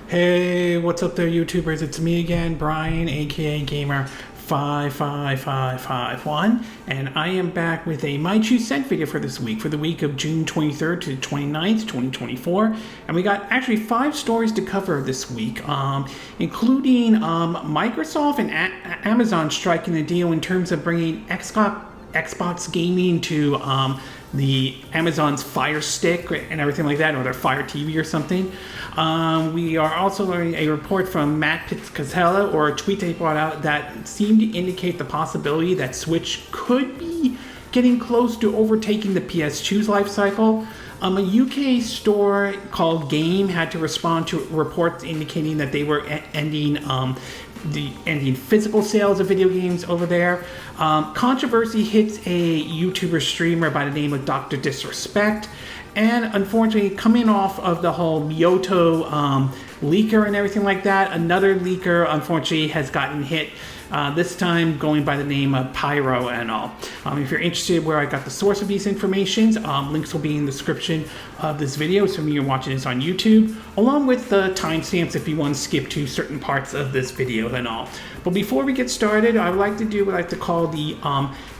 Hey, what's up there, YouTubers? It's me again, Brian, aka Gamer55551, and I am back with a My Two Cent video for this week, for the week of June 23rd to 29th, 2024. And we got actually 5 stories to cover this week, including Microsoft and Amazon striking a deal in terms of bringing Xbox gaming to the Amazon's Fire Stick and everything like that, or their Fire TV or something. We are also learning a report from Matt Pizzicatella, or a tweet they brought out, that seemed to indicate the possibility that Switch could be getting close to overtaking the PS2's life cycle. A UK store called Game had to respond to reports indicating that they were ending physical sales of video games over there. Controversy hits a YouTuber streamer by the name of Dr. Disrespect, and unfortunately, coming off of the whole Miyoto leaker and everything like that, another leaker unfortunately has gotten hit. This time going by the name of Pyoro and all. If you're interested where I got the source of these informations, links will be in the description of this video, so you're watching this on YouTube, along with the timestamps if you want to skip to certain parts of this video and all. But before we get started, I would like to do what I like to call the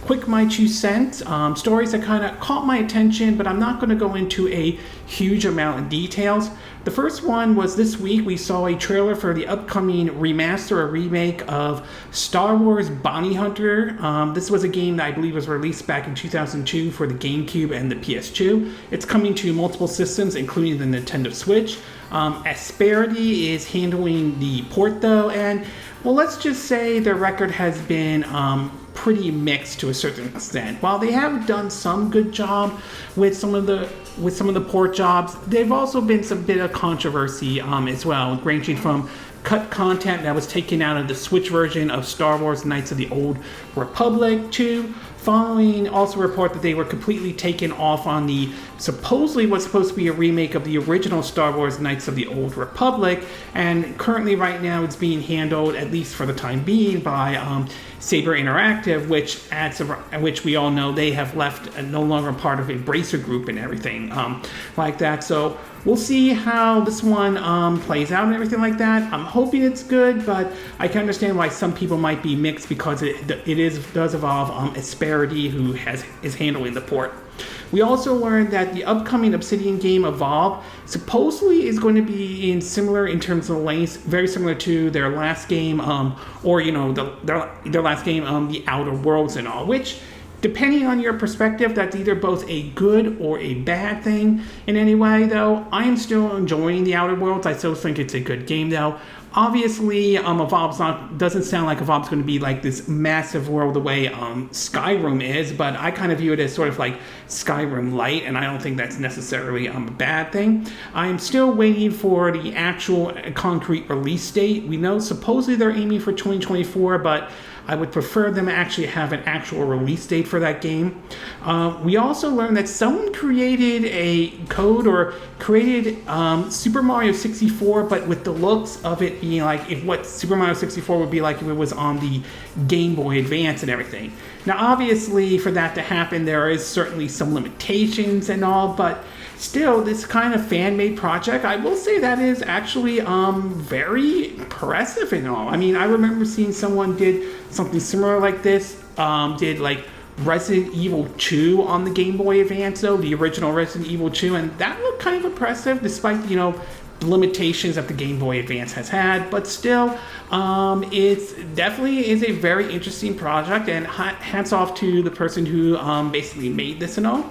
quick My Two Cents, stories that kind of caught my attention, but I'm not going to go into a huge amount of details. The first one was this week. We saw a trailer for the upcoming remaster or remake of Star Wars Bounty Hunter. This was a game that I believe was released back in 2002 for the GameCube and the PS2. It's coming to multiple systems, including the Nintendo Switch. Asperity is handling the port though, and well, let's just say their record has been pretty mixed to a certain extent. While they have done some good job with some of the port jobs, they've also been some bit of controversy as well, ranging from cut content that was taken out of the Switch version of Star Wars Knights of the Old Republic to following also report that they were completely taken off on the supposedly what's supposed to be a remake of the original Star Wars Knights of the Old Republic, and currently right now it's being handled, at least for the time being, by Saber Interactive, which we all know they have left no longer part of Embracer Group and everything like that. So we'll see how this one plays out and everything like that. I'm hoping it's good, but I can understand why some people might be mixed because it does involve Asperity, who is handling the port. We also learned that the upcoming Obsidian game Evolve supposedly is going to be similar in terms of length, very similar to their last game, their last game, The Outer Worlds and all, which, depending on your perspective, that's either both a good or a bad thing in any way, though. I am still enjoying The Outer Worlds. I still think it's a good game, though. Obviously, doesn't sound like Evolve's going to be like this massive world the way Skyrim is, but I kind of view it as sort of like Skyrim Light, and I don't think that's necessarily a bad thing. I am still waiting for the actual concrete release date. We know supposedly they're aiming for 2024, but I would prefer them actually have an actual release date for that game. We also learned that someone created a code or created Super Mario 64, but with the looks of it being like what Super Mario 64 would be like if it was on the Game Boy Advance and everything. Now, obviously, for that to happen, there is certainly some limitations and all, but still, this kind of fan-made project, I will say that is actually very impressive and all. I mean, I remember seeing someone did something similar like this, did like Resident Evil 2 on the Game Boy Advance, though, the original Resident Evil 2, and that looked kind of impressive, despite, the limitations that the Game Boy Advance has had, but still, it definitely is a very interesting project, and hats off to the person who basically made this and all.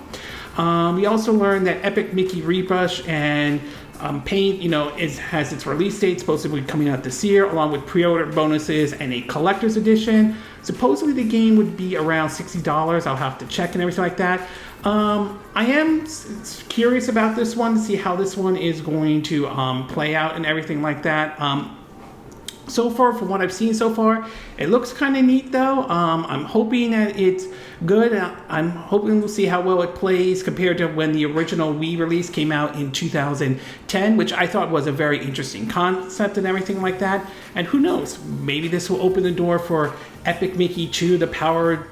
We also learned that Epic Mickey Rebrush and Paint, has its release date, supposedly coming out this year, along with pre-order bonuses and a collector's edition. Supposedly the game would be around $60. I'll have to check and everything like that. I am curious about this one to see how this one is going to play out and everything like that. So far, from what I've seen so far, it looks kind of neat though. I'm hoping that it's good. I'm hoping we'll see how well it plays compared to when the original Wii release came out in 2010, which I thought was a very interesting concept and everything like that. And who knows, maybe this will open the door for Epic Mickey 2, the Power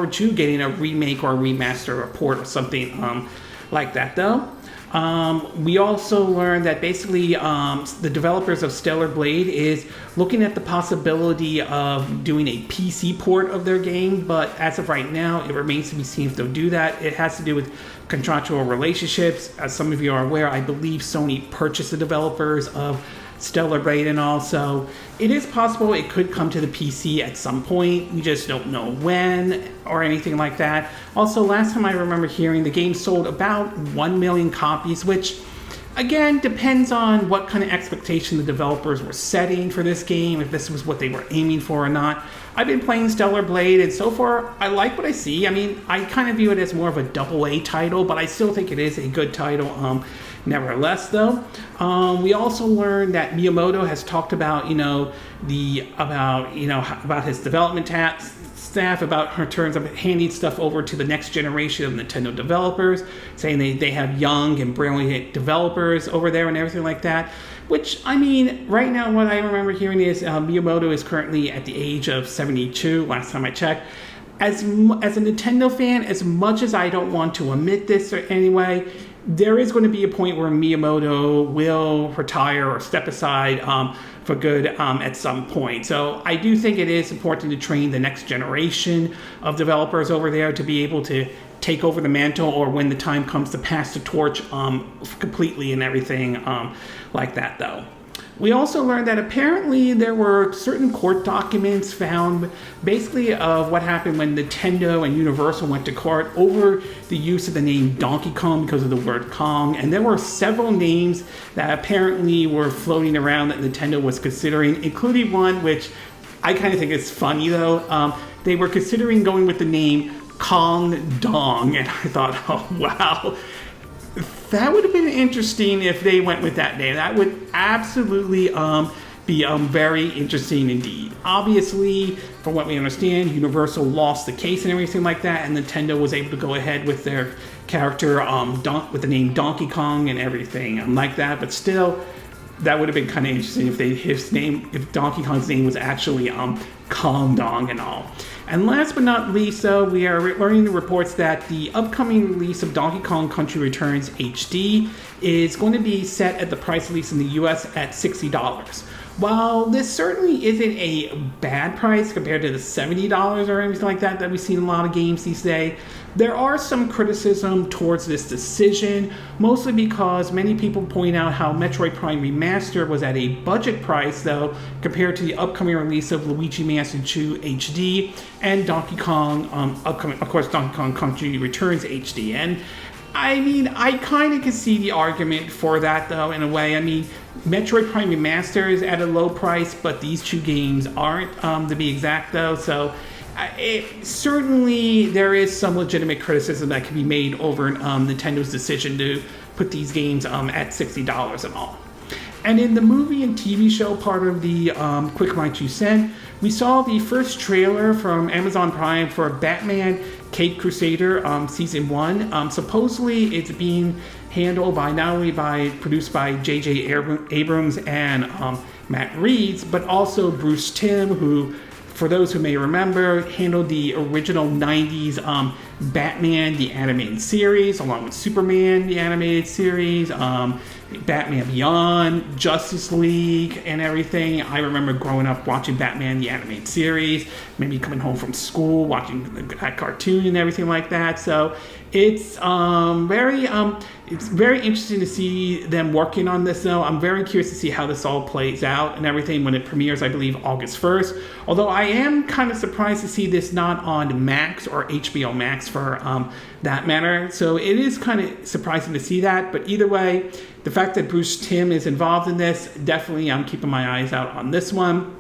2 getting a remake or a remaster or port or something like that though. We also learned that basically the developers of Stellar Blade is looking at the possibility of doing a PC port of their game, but as of right now, it remains to be seen if they'll do that. It has to do with contractual relationships. As some of you are aware, I believe Sony purchased the developers of Stellar Blade and all, so it is possible it could come to the PC at some point. We just don't know when or anything like that. Also, last time I remember hearing, the game sold about 1 million copies, which again depends on what kind of expectation the developers were setting for this game, if this was what they were aiming for or not. I've been playing Stellar Blade, and so far I like what I see. I mean, I kind of view it as more of a AA title, but I still think it is a good title. Nevertheless, though, we also learned that Miyamoto has talked about, about his development staff, about her terms of handing stuff over to the next generation of Nintendo developers, saying they have young and brilliant developers over there and everything like that. Which, I mean, right now what I remember hearing is Miyamoto is currently at the age of 72, last time I checked. As a Nintendo fan, as much as I don't want to admit this or anyway, there is going to be a point where Miyamoto will retire or step aside for good at some point. So I do think it is important to train the next generation of developers over there to be able to take over the mantle, or when the time comes to pass the torch completely and everything like that though. We also learned that apparently there were certain court documents found basically of what happened when Nintendo and Universal went to court over the use of the name Donkey Kong because of the word Kong. And there were several names that apparently were floating around that Nintendo was considering, including one which I kind of think is funny though. They were considering going with the name Kong Dong, and I thought, oh wow. That would have been interesting if they went with that name. That would absolutely be very interesting indeed. Obviously, from what we understand, Universal lost the case and everything like that, and Nintendo was able to go ahead with their character with the name Donkey Kong and everything like that. But still, that would have been kind of interesting if Donkey Kong's name was actually Kong Dong and all. And last but not least, though, we are learning the reports that the upcoming release of Donkey Kong Country Returns HD is going to be set at the price release in the US at $60. While this certainly isn't a bad price compared to the $70 or anything like that we see in a lot of games these days, there are some criticism towards this decision, mostly because many people point out how Metroid Prime Remastered was at a budget price, though, compared to the upcoming release of Luigi Mansion 2 HD and Donkey Kong, Donkey Kong Country Returns HD. And I mean, I kind of can see the argument for that, though, in a way. I mean, Metroid Prime Remastered is at a low price, but these two games aren't, to be exact, though. So certainly there is some legitimate criticism that can be made over Nintendo's decision to put these games at $60 and all. And in the movie and TV show part of the Quick My 2 Cent, we saw the first trailer from Amazon Prime for Batman Caped Crusader Season 1. Supposedly it's being handled produced by J.J. Abrams and Matt Reeves, but also Bruce Timm, who, for those who may remember, handled the original 90s Batman, the animated series, along with Superman, the animated series, Batman Beyond, Justice League, and everything. I remember growing up watching Batman, the animated series, maybe coming home from school, watching that cartoon and everything like that. So it's very interesting to see them working on this, though. I'm very curious to see how this all plays out and everything when it premieres, I believe, August 1st. Although I am kind of surprised to see this not on Max or HBO Max for that matter. So it is kind of surprising to see that. But either way, the fact that Bruce Timm is involved in this, definitely I'm keeping my eyes out on this one.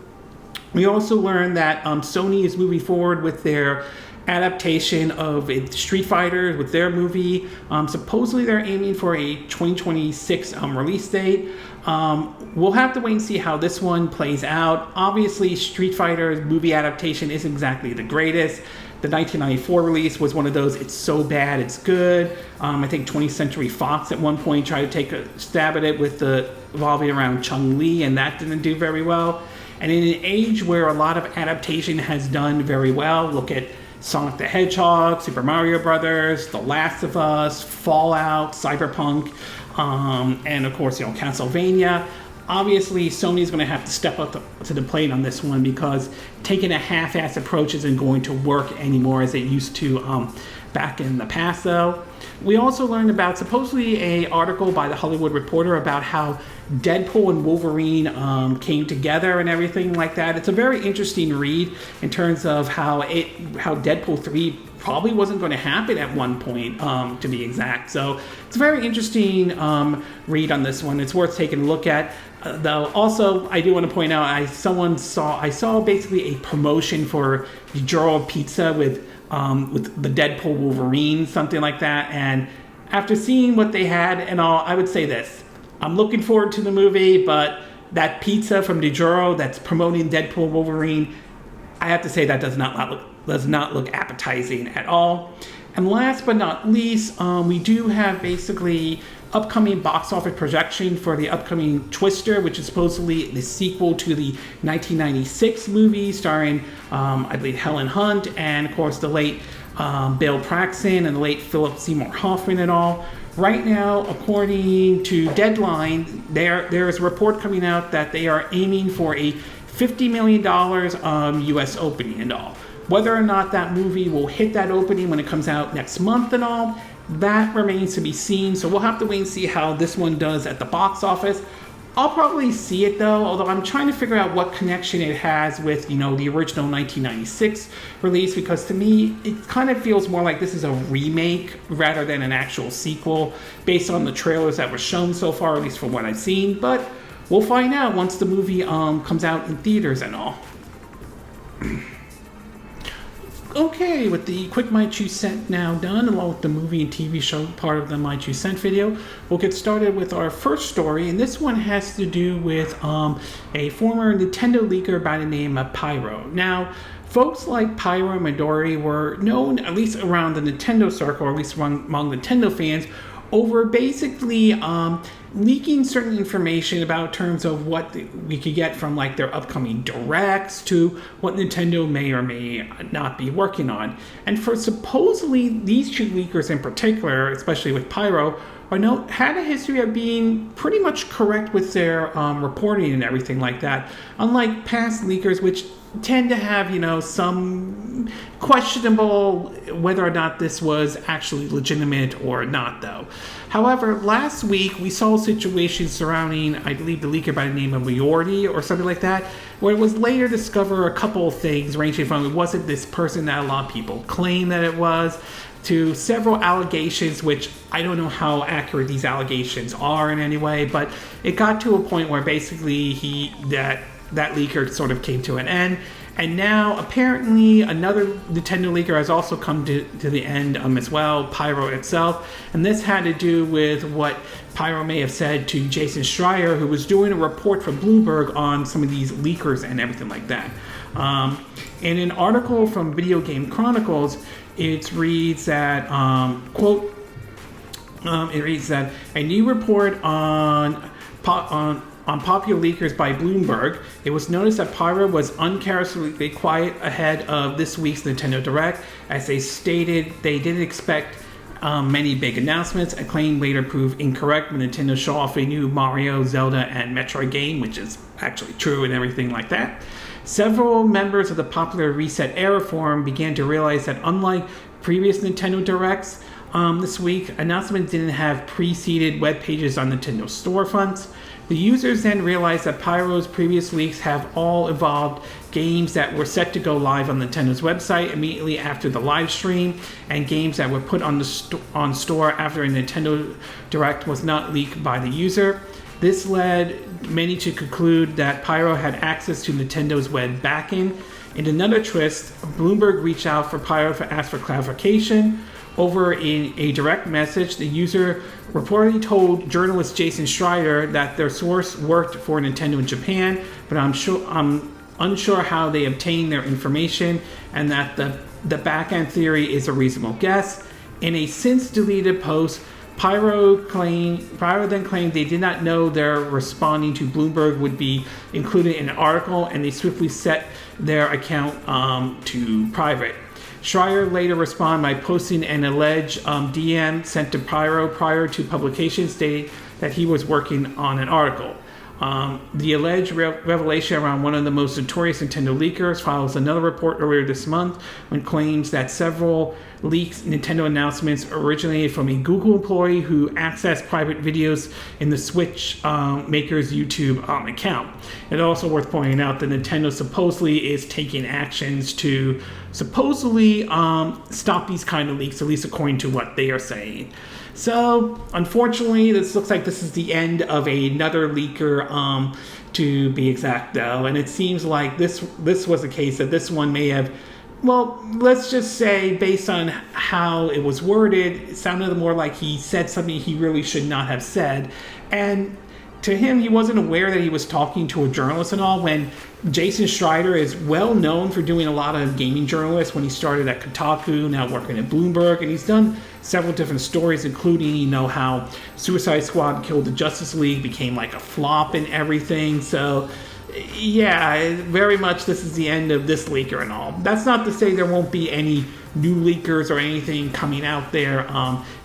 We also learned that Sony is moving forward with their adaptation of Street Fighter with their movie. Supposedly they're aiming for a 2026 release date. We'll have to wait and see how this one plays out. Obviously, Street Fighter's movie adaptation isn't exactly the greatest. The 1994 release was one of those, it's so bad, it's good. I think 20th Century Fox at one point tried to take a stab at it with the revolving around Chun-Li, and that didn't do very well. And in an age where a lot of adaptation has done very well, look at Sonic the Hedgehog, Super Mario Brothers, The Last of Us, Fallout, Cyberpunk, and of course, Castlevania. Obviously, Sony's going to have to step up to the plate on this one because taking a half-ass approach isn't going to work anymore as it used to back in the past, though. We also learned about supposedly a article by the Hollywood Reporter about how Deadpool and Wolverine came together and everything like that. It's a very interesting read in terms of how Deadpool 3 probably wasn't going to happen at one point, to be exact. So it's a very interesting read on this one. It's worth taking a look at. Though also, I do want to point out, I saw basically a promotion for DiGiorno pizza with the Deadpool Wolverine, something like that. And after seeing what they had and all, I would say this: I'm looking forward to the movie, but that pizza from DiGiorno that's promoting Deadpool Wolverine, I have to say that does not look appetizing at all. And last but not least, we do have basically upcoming box office projection for the upcoming Twister, which is supposedly the sequel to the 1996 movie starring, I believe, Helen Hunt and, of course, the late Bill Paxton and the late Philip Seymour Hoffman and all. Right now, according to Deadline, there is a report coming out that they are aiming for a $50 million U.S. opening and all. Whether or not that movie will hit that opening when it comes out next month and all, that remains to be seen. So we'll have to wait and see how this one does at the box office. I'll probably see it though, although I'm trying to figure out what connection it has with, the original 1996 release, because to me, it kind of feels more like this is a remake rather than an actual sequel based on the trailers that were shown so far, at least from what I've seen. But we'll find out once the movie comes out in theaters and all. Okay, with the quick My 2 Cent now done, along with the movie and TV show part of the My 2 Cent video, we'll get started with our first story, and this one has to do with a former Nintendo leaker by the name of Pyoro. Now, folks like Pyoro and Midori were known, at least around the Nintendo circle, or at least among Nintendo fans, over basically leaking certain information about terms of what we could get from like their upcoming directs to what Nintendo may or may not be working on. And for supposedly these two leakers in particular, especially with Pyoro, had a history of being pretty much correct with their reporting and everything like that, unlike past leakers which tend to have, some questionable whether or not this was actually legitimate or not, though. However, last week we saw situations surrounding, I believe, the leaker by the name of Midori or something like that, where it was later discovered a couple of things ranging from it wasn't this person that a lot of people claim that it was, to several allegations, which I don't know how accurate these allegations are in any way, but it got to a point where basically that leaker sort of came to an end. And now, apparently, another Nintendo leaker has also come to the end as well, Pyoro itself. And this had to do with what Pyoro may have said to Jason Schreier, who was doing a report for Bloomberg on some of these leakers and everything like that. In an article from Video Game Chronicles, it reads that, quote, it reads that a new report on popular leakers by Bloomberg, it was noticed that Pyoro was uncharacteristically quiet ahead of this week's Nintendo Direct, as they stated they didn't expect many big announcements. A claim later proved incorrect when Nintendo showed off a new Mario, Zelda, and Metroid game, which is actually true and everything like that. Several members of the popular Reset Era forum began to realize that unlike previous Nintendo Directs this week, announcements didn't have preceded web pages on Nintendo storefronts. The users then realized that Pyro's previous leaks have all involved games that were set to go live on Nintendo's website immediately after the live stream, and games that were put on store after a Nintendo Direct was not leaked by the user. This led many to conclude that Pyoro had access to Nintendo's web backend. In another twist, Bloomberg reached out for Pyoro to ask for clarification. Over in a direct message, the user reportedly told journalist Jason Schreier that their source worked for Nintendo in Japan, but I'm unsure how they obtained their information, and that the back-end theory is a reasonable guess. In a since-deleted post, Pyoro then claimed they did not know their responding to Bloomberg would be included in an article, and they swiftly set their account to private. Schreier later responded by posting an alleged DM sent to Pyoro prior to publication stating that he was working on an article. The alleged revelation around one of the most notorious Nintendo leakers follows another report earlier this month when claims that several leaked Nintendo announcements originated from a Google employee who accessed private videos in the Switch maker's YouTube account. It's also worth pointing out that Nintendo supposedly is taking actions to supposedly stop these kind of leaks, at least according to what they are saying. So, unfortunately, this looks like this is the end of another leaker, to be exact, though. And it seems like this was a case that this one may have, well, let's just say, based on how it was worded, it sounded more like he said something he really should not have said. And to him, he wasn't aware that he was talking to a journalist and all, when Jason Schreier is well known for doing a lot of gaming journalists when he started at Kotaku, now working at Bloomberg, and he's done several different stories, including, how Suicide Squad Killed the Justice League became like a flop and everything. So, yeah, very much this is the end of this leaker and all. That's not to say there won't be any new leakers or anything coming out there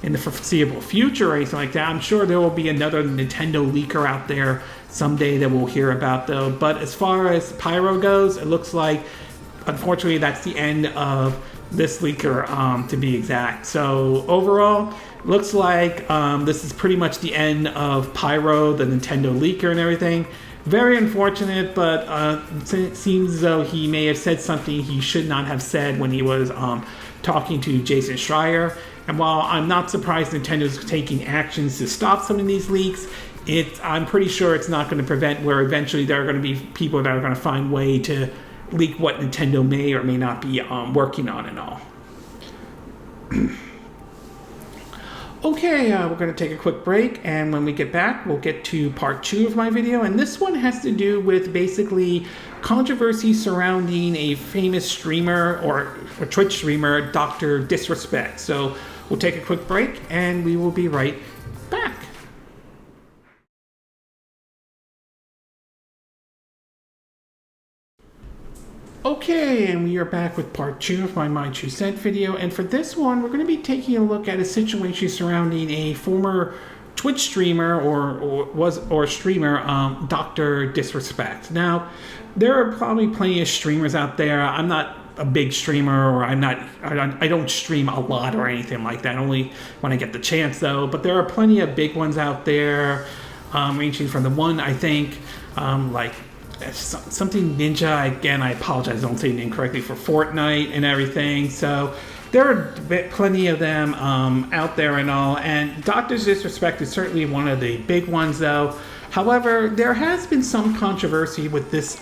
in the foreseeable future or anything like that. I'm sure there will be another Nintendo leaker out there someday that we'll hear about, though. But as far as Pyoro goes, it looks like, unfortunately, that's the end of this leaker, to be exact. So overall, looks like this is pretty much the end of Pyoro, the Nintendo leaker and everything. Very unfortunate, but it seems as though he may have said something he should not have said when he was talking to Jason Schreier. And while I'm not surprised Nintendo's taking actions to stop some of these leaks, I'm pretty sure it's not going to prevent where eventually there are going to be people that are going to find a way to leak what Nintendo may or may not be working on and all. Okay, we're going to take a quick break, and when we get back, we'll get to part 2 of my video, and this one has to do with basically controversy surrounding a famous streamer or a Twitch streamer, Dr. Disrespect. So we'll take a quick break, and we will be right back. Okay, and we are back with part 2 of my 2 cent video, and for this one, we're going to be taking a look at a situation surrounding a former Twitch streamer or streamer, Dr. Disrespect. Now, there are probably plenty of streamers out there. I'm not a big streamer, or I don't stream a lot or anything like that, only when I get the chance, though. But there are plenty of big ones out there, ranging from the one, I think, like something Ninja, again, I apologize, I don't say the name correctly, for Fortnite and everything. So there are plenty of them out there and all, and Dr. Disrespect is certainly one of the big ones, though. However, there has been some controversy with this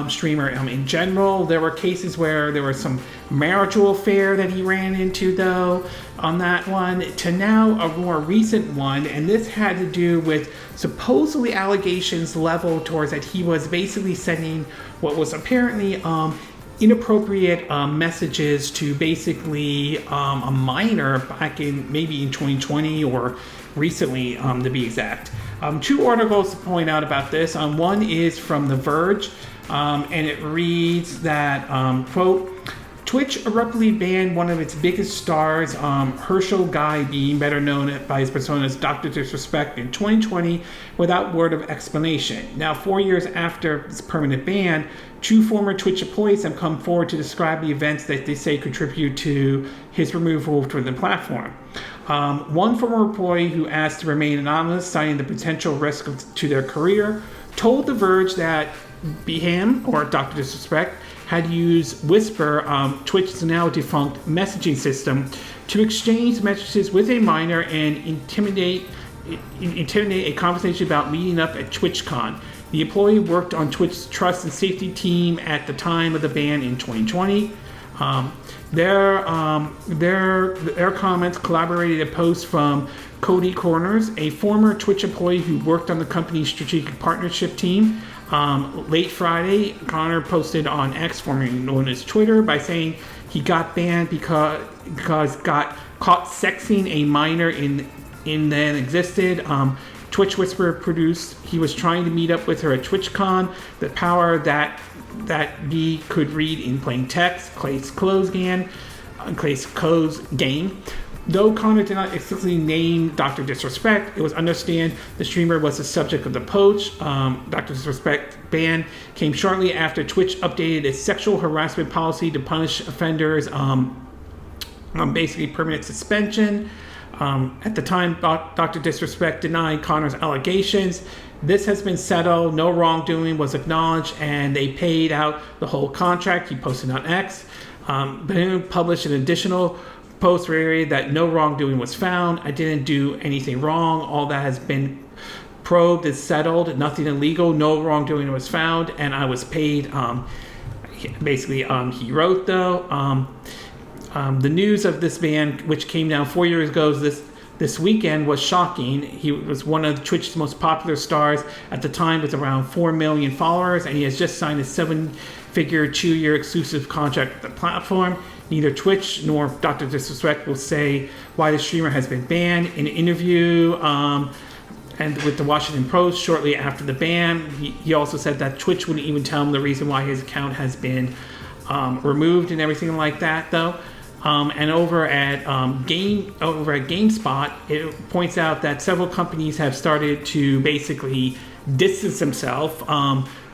streamer in general. There were cases where there was some marital affair that he ran into, though, on that one, to now a more recent one, and this had to do with supposedly allegations leveled towards that he was basically sending what was apparently inappropriate messages to basically a minor back in maybe in 2020 or recently, to be exact. 2 articles to point out about this. One is from The Verge, and it reads that, quote, Twitch abruptly banned one of its biggest stars, Herschel Guy, being better known by his persona as Dr. Disrespect, in 2020 without word of explanation. Now, 4 years after this permanent ban, 2 former Twitch employees have come forward to describe the events that they say contribute to his removal from the platform. One former employee who asked to remain anonymous, citing the potential risk to their career, told The Verge that him, or Dr. Disrespect, had used Whisper, Twitch's now defunct messaging system, to exchange messages with a minor and intimidate a conversation about meeting up at TwitchCon. The employee worked on Twitch's trust and safety team at the time of the ban in 2020. Their comments corroborated a post from Cody Corners, a former Twitch employee who worked on the company's strategic partnership team. Late Friday, Connor posted on X, formerly known as Twitter, by saying he got banned because got caught sexing a minor in then existed. Twitch Whisperer produced. He was trying to meet up with her at TwitchCon. The power that B could read in plain text. Clay's Close game. Though Connor did not explicitly name Dr. Disrespect, it was understood the streamer was the subject of the poach. Dr. Disrespect ban came shortly after Twitch updated its sexual harassment policy to punish offenders basically permanent suspension. At the time, Dr. Disrespect denied Connor's allegations. This has been settled. No wrongdoing was acknowledged, and they paid out the whole contract. He posted on X. Boone published an additional post reiterating that no wrongdoing was found. I didn't do anything wrong. All that has been probed is settled. Nothing illegal. No wrongdoing was found, and I was paid. He wrote though. The news of this ban, which came down 4 years ago, this weekend, was shocking. He was one of Twitch's most popular stars at the time, with around 4 million followers, and he has just signed a 7-figure 2-year exclusive contract with the platform. Neither Twitch nor Dr. Disrespect will say why the streamer has been banned. In an interview and with the Washington Post shortly after the ban, he also said that Twitch wouldn't even tell him the reason why his account has been removed and everything like that, though. And over at GameSpot, it points out that several companies have started to basically distance themselves.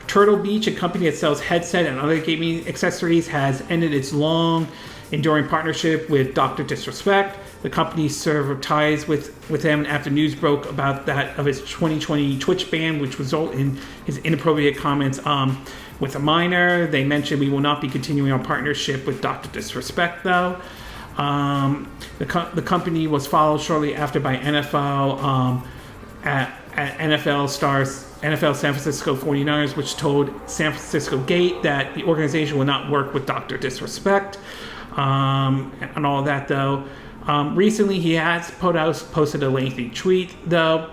Turtle Beach, a company that sells headset and other gaming accessories, has ended its long enduring partnership with Dr. Disrespect. The company severed ties with him after news broke about that of his 2020 Twitch ban, which resulted in his inappropriate comments with a minor. They mentioned we will not be continuing our partnership with Dr. Disrespect, though. The company was followed shortly after by NFL at NFL stars NFL San Francisco 49ers, which told San Francisco Gate that the organization will not work with Dr. Disrespect and all that, though. Recently, he has posted a lengthy tweet, though,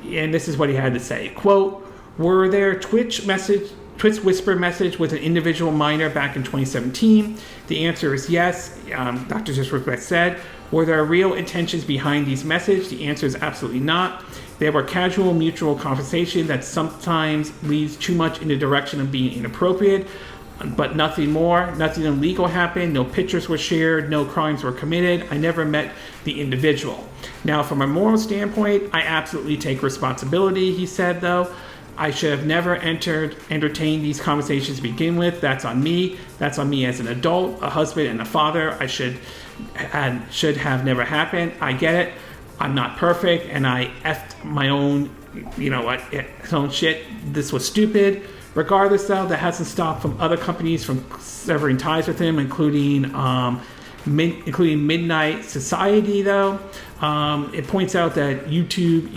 and this is what he had to say. Quote, were there Twitch Whisper message with an individual minor back in 2017? The answer is yes, Dr. Disrespect said. Were there real intentions behind these messages? The answer is absolutely not. There were casual mutual conversation that sometimes leads too much in the direction of being inappropriate, but nothing more. Nothing illegal happened. No pictures were shared. No crimes were committed. I never met the individual. Now, from a moral standpoint, I absolutely take responsibility, he said, though. I should have never entertained these conversations to begin with. That's on me. That's on me as an adult, a husband, and a father. I should have never happened. I get it. I'm not perfect, and I effed my own, own shit. This was stupid. Regardless, though, that hasn't stopped from other companies from severing ties with him, including Midnight Society, though. It points out that YouTube,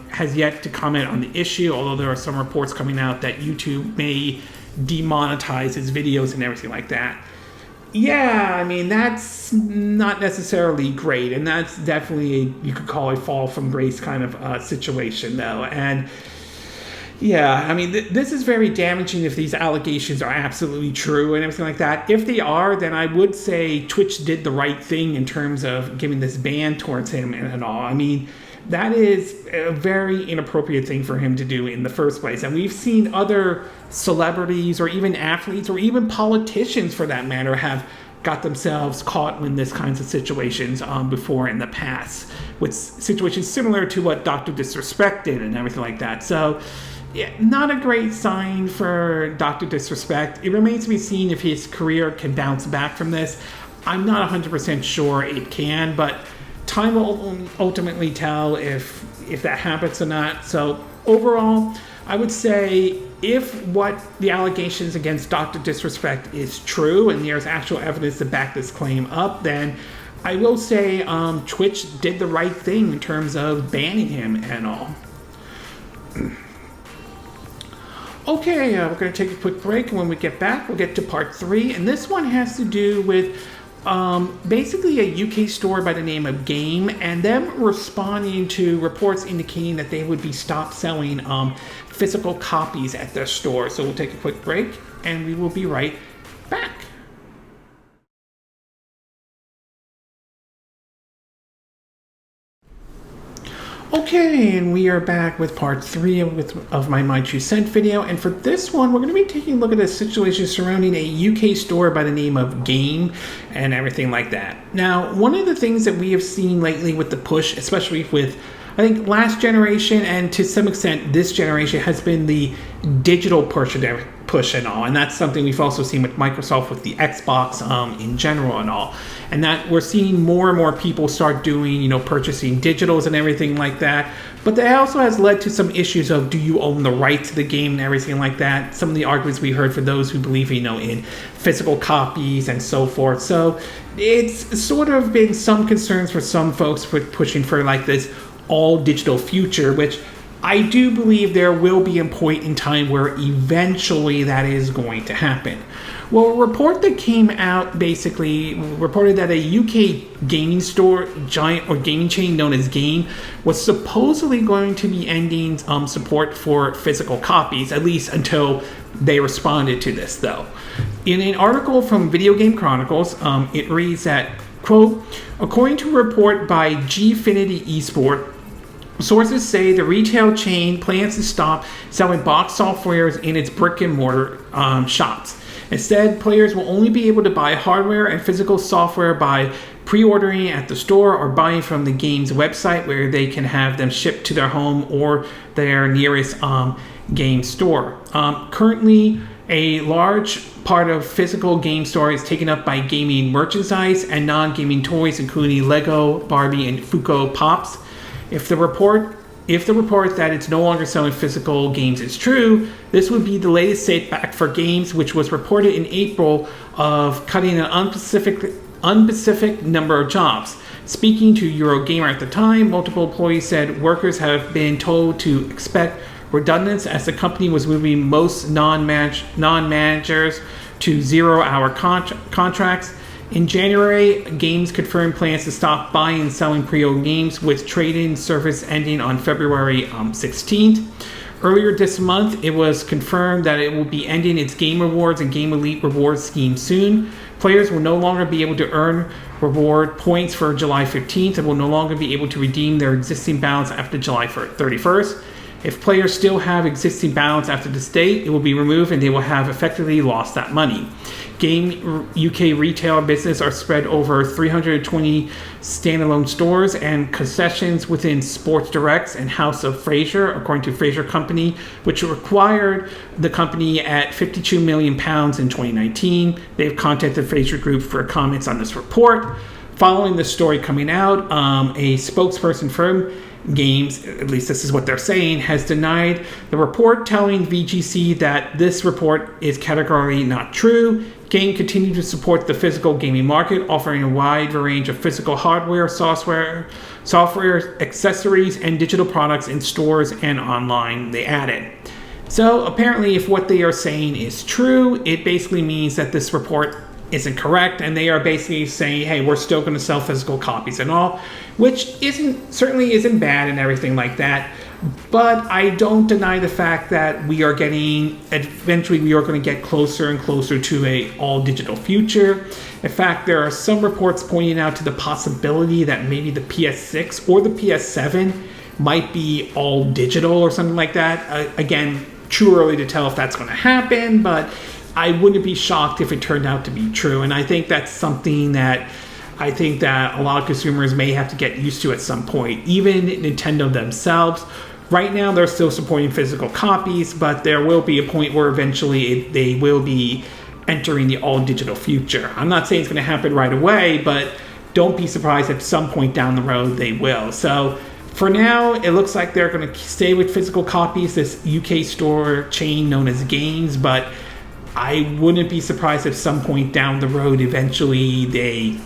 has yet to comment on the issue, although there are some reports coming out that YouTube may demonetize his videos and everything like that. Yeah, I mean, that's not necessarily great, and that's definitely, you could call a fall from grace kind of situation, though. And yeah, I mean, this is very damaging if these allegations are absolutely true and everything like that. If they are, then I would say Twitch did the right thing in terms of giving this ban towards him and all. I mean, that is a very inappropriate thing for him to do in the first place. And we've seen other celebrities or even athletes or even politicians, for that matter, have got themselves caught in this kinds of situations before in the past, with situations similar to what Dr. Disrespect did and everything like that. So, yeah, not a great sign for Dr. Disrespect. It remains to be seen if his career can bounce back from this. I'm not 100% sure it can, but time will ultimately tell if that happens or not. So overall, I would say if what the allegations against Dr. Disrespect is true and there's actual evidence to back this claim up, then I will say Twitch did the right thing in terms of banning him and all. Okay, we're going to take a quick break, and when we get back, we'll get to part 3. And this one has to do with basically a UK store by the name of Game, and them responding to reports indicating that they would be stopped selling physical copies at their store. So we'll take a quick break, and we will be right back. Okay, and we are back with part 3 of my 2 cent video, and for this one we're going to be taking a look at a situation surrounding a UK store by the name of Game and everything like that. Now, one of the things that we have seen lately with the push, especially with I think last generation and to some extent this generation, has been the digital push and all, and that's something we've also seen with Microsoft with the Xbox in general and all, and that we're seeing more and more people start doing, you know, purchasing digitals and everything like that. But that also has led to some issues of, do you own the rights to the game and everything like that. Some of the arguments we heard for those who believe, you know, in physical copies and so forth. So it's sort of been some concerns for some folks with pushing for like this all digital future, which I do believe there will be a point in time where eventually that is going to happen. Well, a report that came out basically reported that a UK gaming store giant or gaming chain known as Game was supposedly going to be ending support for physical copies, at least until they responded to this, though. In an article from Video Game Chronicles, it reads that, quote, according to a report by Gfinity Esport, sources say the retail chain plans to stop selling box softwares in its brick-and-mortar shops. Instead, players will only be able to buy hardware and physical software by pre-ordering at the store or buying from the game's website, where they can have them shipped to their home or their nearest game store. Currently, a large part of physical game store is taken up by gaming merchandise and non-gaming toys, including Lego, Barbie, and Funko Pops. If the report that it's no longer selling physical games is true, this would be the latest setback for games, which was reported in April of cutting an unspecific number of jobs. Speaking to Eurogamer at the time, multiple employees said workers have been told to expect redundancy as the company was moving most non-managers to zero-hour contracts. In January, Games confirmed plans to stop buying and selling pre-owned games, with trade-in service ending on February 16th. Earlier this month, it was confirmed that it will be ending its Game Rewards and Game Elite Rewards scheme soon. Players will no longer be able to earn reward points for July 15th and will no longer be able to redeem their existing balance after July 31st. If players still have existing balance after this date, it will be removed and they will have effectively lost that money. Game UK retail business are spread over 320 standalone stores and concessions within Sports Directs and House of Fraser, according to Fraser Company, which acquired the company at £52 million in 2019. They've contacted Fraser Group for comments on this report. Following the story coming out, a spokesperson from Games, at least this is what they're saying, has denied the report, telling VGC that this report is categorically not true. Game continued to support the physical gaming market, offering a wide range of physical hardware, software, accessories, and digital products in stores and online, they added. So apparently, if what they are saying is true, it basically means that this report isn't correct, and they are basically saying, hey, we're still going to sell physical copies and all, which certainly isn't bad and everything like that. But I don't deny the fact that eventually we are going to get closer and closer to a all digital future. In fact, there are some reports pointing out to the possibility that maybe the PS6 or the PS7 might be all digital or something like that. Again, too early to tell if that's going to happen, but I wouldn't be shocked if it turned out to be true. And I think that's something that a lot of consumers may have to get used to at some point. Even Nintendo themselves, right now they're still supporting physical copies, but there will be a point where eventually they will be entering the all digital future. I'm not saying it's going to happen right away, but don't be surprised if at some point down the road they will. So for now, it looks like they're going to stay with physical copies, this UK store chain known as Games, but I wouldn't be surprised if some point down the road, eventually they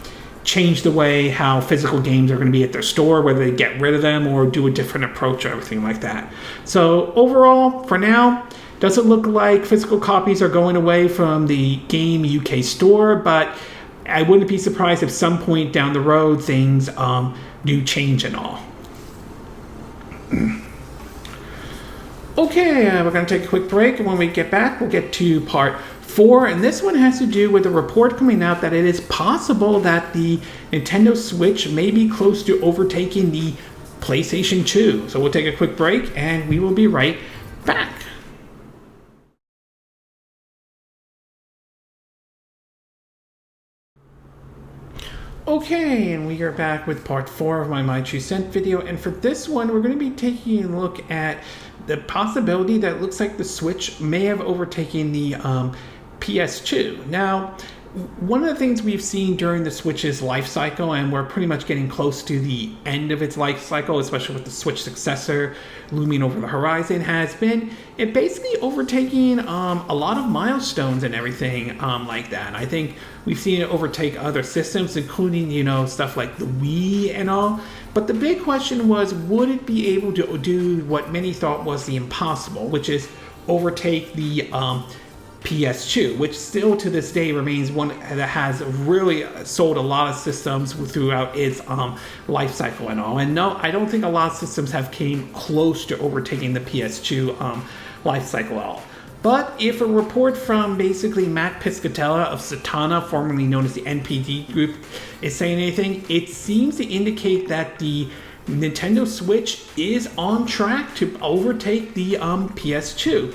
change the way how physical games are going to be at their store, whether they get rid of them or do a different approach or everything like that. So overall, for now, doesn't look like physical copies are going away from the Game UK store, but I wouldn't be surprised if some point down the road things do change and all. Okay, we're going to take a quick break, and when we get back, we'll get to part 4, and this one has to do with a report coming out that it is possible that the Nintendo Switch may be close to overtaking the PlayStation 2. So we'll take a quick break and we will be right back. Okay, and we are back with part 4 of my 2 cent video, and for this one we're going to be taking a look at the possibility that it looks like the Switch may have overtaken the PS2. Now, one of the things we've seen during the Switch's life cycle, and we're pretty much getting close to the end of its life cycle, especially with the Switch successor looming over the horizon, has been it basically overtaking a lot of milestones and everything like that. I think we've seen it overtake other systems, including, stuff like the Wii and all. But the big question was, would it be able to do what many thought was the impossible, which is overtake the PS2, which still to this day remains one that has really sold a lot of systems throughout its life cycle and all. And no, I don't think a lot of systems have came close to overtaking the PS2 life cycle at all. But if a report from basically Matt Piscatella of Satana, formerly known as the NPD Group, is saying anything, it seems to indicate that the Nintendo Switch is on track to overtake the PS2.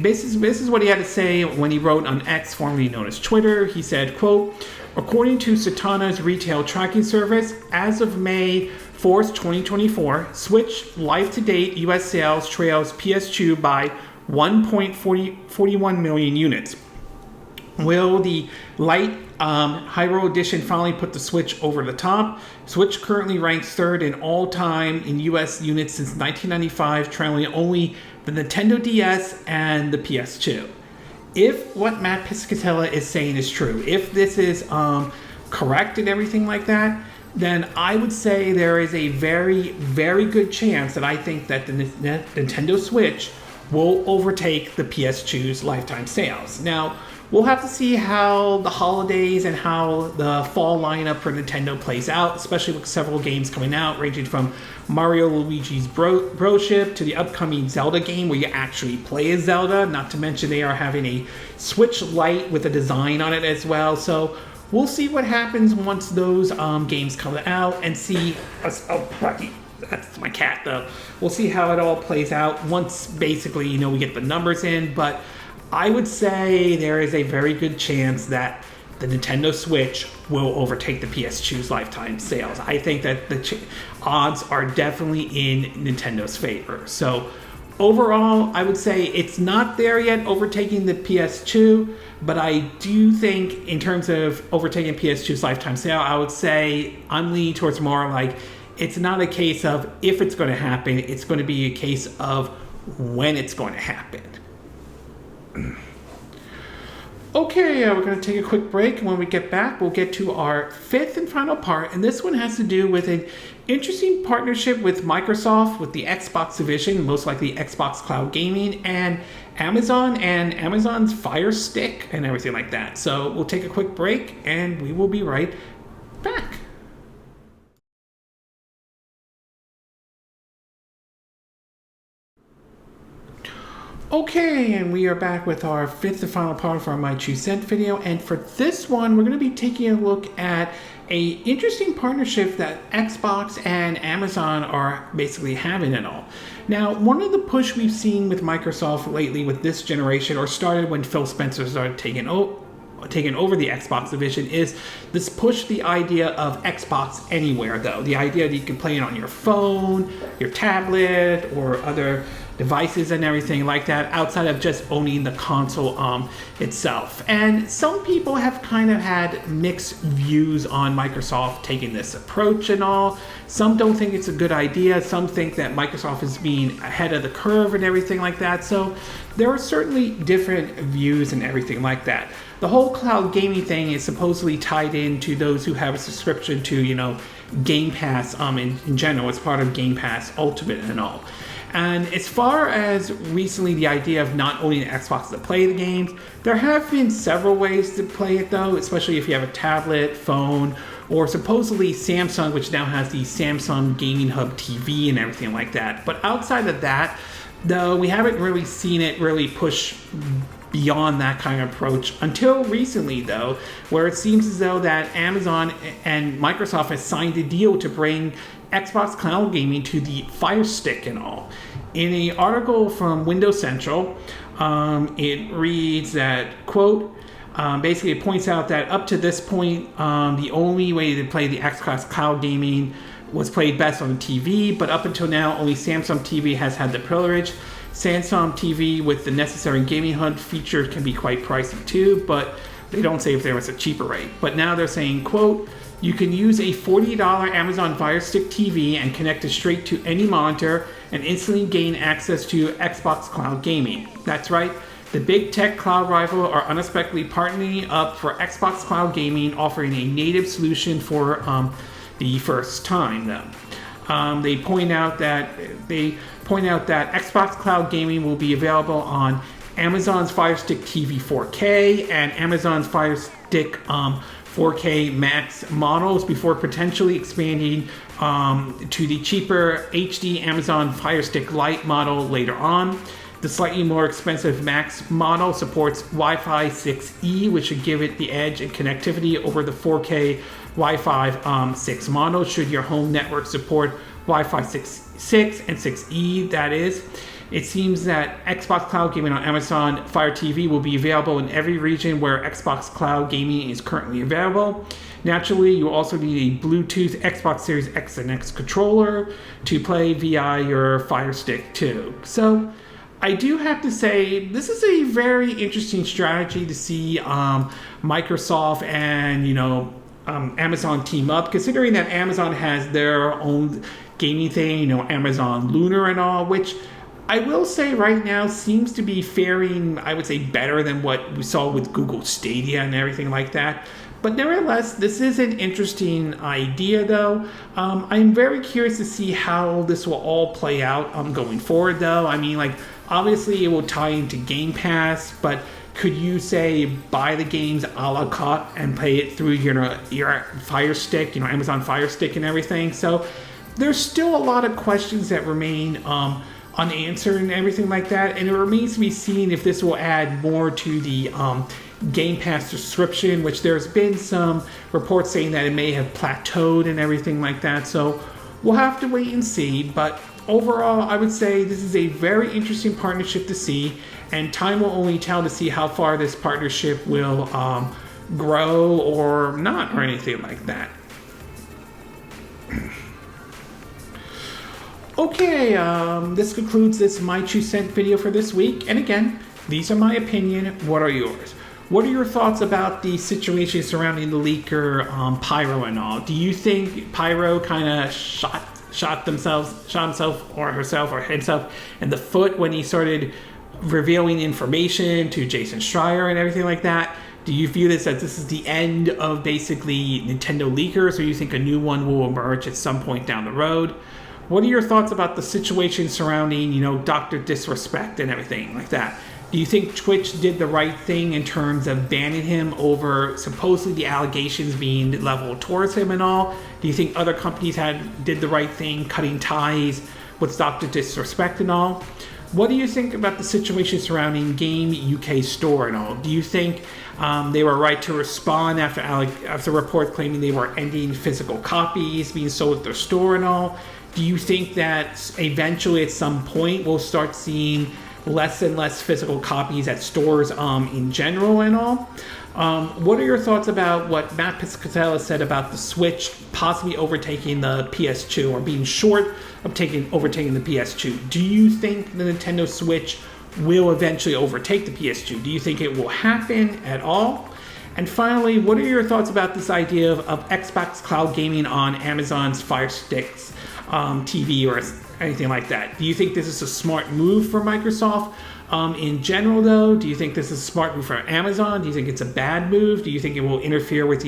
This is what he had to say when he wrote on X, formerly known as Twitter. He said, quote, "According to Satana's retail tracking service, as of May 4th, 2024, Switch life-to-date U.S. sales trails PS2 by 1.41 million units. Will the light Hyrule Edition finally put the Switch over the top? Switch currently ranks 3rd in all time in US units since 1995, trailing only the Nintendo DS and the PS2. If what Matt Piscatella is saying is true, if this is correct and everything like that, then I would say there is a very, very good chance that I think that the Nintendo Switch will overtake the PS2's lifetime sales. Now, we'll have to see how the holidays and how the fall lineup for Nintendo plays out, especially with several games coming out, ranging from Mario Luigi's Broship to the upcoming Zelda game where you actually play as Zelda. Not to mention they are having a Switch Lite with a design on it as well. So we'll see what happens once those games come out and see. Oh, Rocky. That's my cat, though. We'll see how it all plays out once, basically, we get the numbers in. But I would say there is a very good chance that the Nintendo Switch will overtake the PS2's lifetime sales. I think that the odds are definitely in Nintendo's favor. So overall, I would say it's not there yet, overtaking the PS2. But I do think in terms of overtaking PS2's lifetime sale, I would say I'm leaning towards more like it's not a case of if it's going to happen, it's going to be a case of when it's going to happen. Okay, we're going to take a quick break, and when we get back, we'll get to our 5th and final part, and this one has to do with an interesting partnership with Microsoft, with the Xbox division, most likely Xbox Cloud Gaming, and Amazon's Fire Stick, and everything like that. So we'll take a quick break, and we will be right back. Okay, and we are back with our 5th and final part for my 2 cent video, and for this one we're going to be taking a look at a interesting partnership that Xbox and Amazon are basically having and all. Now, one of the push we've seen with Microsoft lately with this generation, or started when Phil Spencer started taking over the Xbox division, is this push the idea of Xbox Anywhere, though. The idea that you can play it on your phone, your tablet, or other devices and everything like that, outside of just owning the console itself. And some people have kind of had mixed views on Microsoft taking this approach and all. Some don't think it's a good idea. Some think that Microsoft is being ahead of the curve and everything like that. So there are certainly different views and everything like that. The whole cloud gaming thing is supposedly tied into those who have a subscription to, Game Pass in general. It's part of Game Pass Ultimate and all. And as far as recently the idea of not owning an Xbox to play the games, there have been several ways to play it though, especially if you have a tablet, phone, or supposedly Samsung, which now has the Samsung Gaming Hub TV and everything like that. But outside of that, though, we haven't really seen it really push beyond that kind of approach until recently, though, where it seems as though that Amazon and Microsoft has signed a deal to bring Xbox Cloud Gaming to the Fire Stick and all. In an article from Windows Central, it reads that, quote, basically it points out that up to this point, the only way to play the Xbox Cloud Gaming was played best on TV, but up until now, only Samsung TV has had the privilege. Samsung TV with the necessary gaming HUD features can be quite pricey too, but they don't say if there was a cheaper rate. But now they're saying, quote, you can use a $40 Amazon Fire Stick TV and connect it straight to any monitor and instantly gain access to Xbox Cloud Gaming. That's right, the big tech cloud rival are unexpectedly partnering up for Xbox Cloud Gaming, offering a native solution for the first time. They point out that Xbox Cloud Gaming will be available on Amazon's Fire Stick TV 4K and Amazon's Fire Stick 4K Max models before potentially expanding to the cheaper HD Amazon Fire Stick Lite model later on. The slightly more expensive Max model supports Wi-Fi 6E, which should give it the edge and connectivity over the 4K Wi-Fi 6 model, should your home network support Wi-Fi 6 and 6E, that is. It seems that Xbox Cloud Gaming on Amazon Fire TV will be available in every region where Xbox Cloud Gaming is currently available. Naturally, you also need a Bluetooth Xbox Series X and X controller to play via your Fire Stick too. So, I do have to say, this is a very interesting strategy to see Microsoft and, Amazon team up, considering that Amazon has their own gaming thing, Amazon Lunar and all, which I will say right now seems to be faring, I would say, better than what we saw with Google Stadia and everything like that. But nevertheless, this is an interesting idea, though. I'm very curious to see how this will all play out going forward, though. I mean, obviously it will tie into Game Pass, but could you say buy the games a la carte and play it through your Fire Stick, Amazon Fire Stick and everything? So there's still a lot of questions that remain unanswered and everything like that, and it remains to be seen if this will add more to the Game Pass subscription, which there's been some reports saying that it may have plateaued and everything like that. So we'll have to wait and see, but overall, I would say this is a very interesting partnership to see, and time will only tell to see how far this partnership will grow or not, or anything like that. Okay, this concludes this My 2 Cent video for this week, and again, these are my opinion. What are yours? What are your thoughts about the situation surrounding the leaker Pyoro and all? Do you think Pyoro kind of shot himself or herself or himself in the foot when he started revealing information to Jason Schreier and everything like that? Do you view this as this is the end of basically Nintendo leakers, or do you think a new one will emerge at some point down the road? What are your thoughts about the situation surrounding, Dr. Disrespect and everything like that? Do you think Twitch did the right thing in terms of banning him over supposedly the allegations being leveled towards him and all? Do you think other companies did the right thing, cutting ties with Dr. Disrespect and all? What do you think about the situation surrounding Game UK Store and all? Do you think they were right to respond after reports claiming they were ending physical copies being sold at their store and all? Do you think that eventually at some point we'll start seeing less and less physical copies at stores in general and all? What are your thoughts about what Matt Piscatella said about the Switch possibly overtaking the PS2 or being short of overtaking the PS2? Do you think the Nintendo Switch will eventually overtake the PS2? Do you think it will happen at all? And finally, what are your thoughts about this idea of Xbox Cloud Gaming on Amazon's Fire Sticks TV or anything like that? Do you think this is a smart move for Microsoft in general, though? Do you think this is a smart move for Amazon? Do you think it's a bad move? Do you think it will interfere with,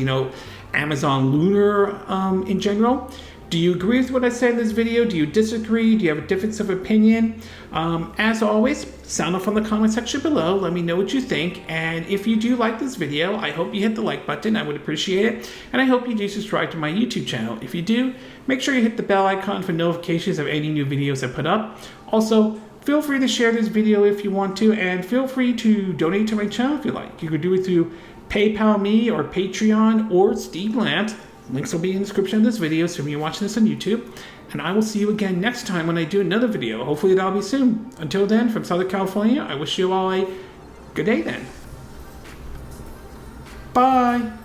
Amazon Lunar in general? Do you agree with what I said in this video? Do you disagree? Do you have a difference of opinion? As always, sound off on the comment section below. Let me know what you think. And if you do like this video, I hope you hit the like button. I would appreciate it. And I hope you do subscribe to my YouTube channel. If you do, make sure you hit the bell icon for notifications of any new videos I put up. Also, feel free to share this video if you want to, and feel free to donate to my channel if you like. You could do it through PayPal me or Patreon or Steve Lant. Links will be in the description of this video, so if you're watching this on YouTube. And I will see you again next time when I do another video. Hopefully that'll be soon. Until then, from Southern California, I wish you all a good day then. Bye!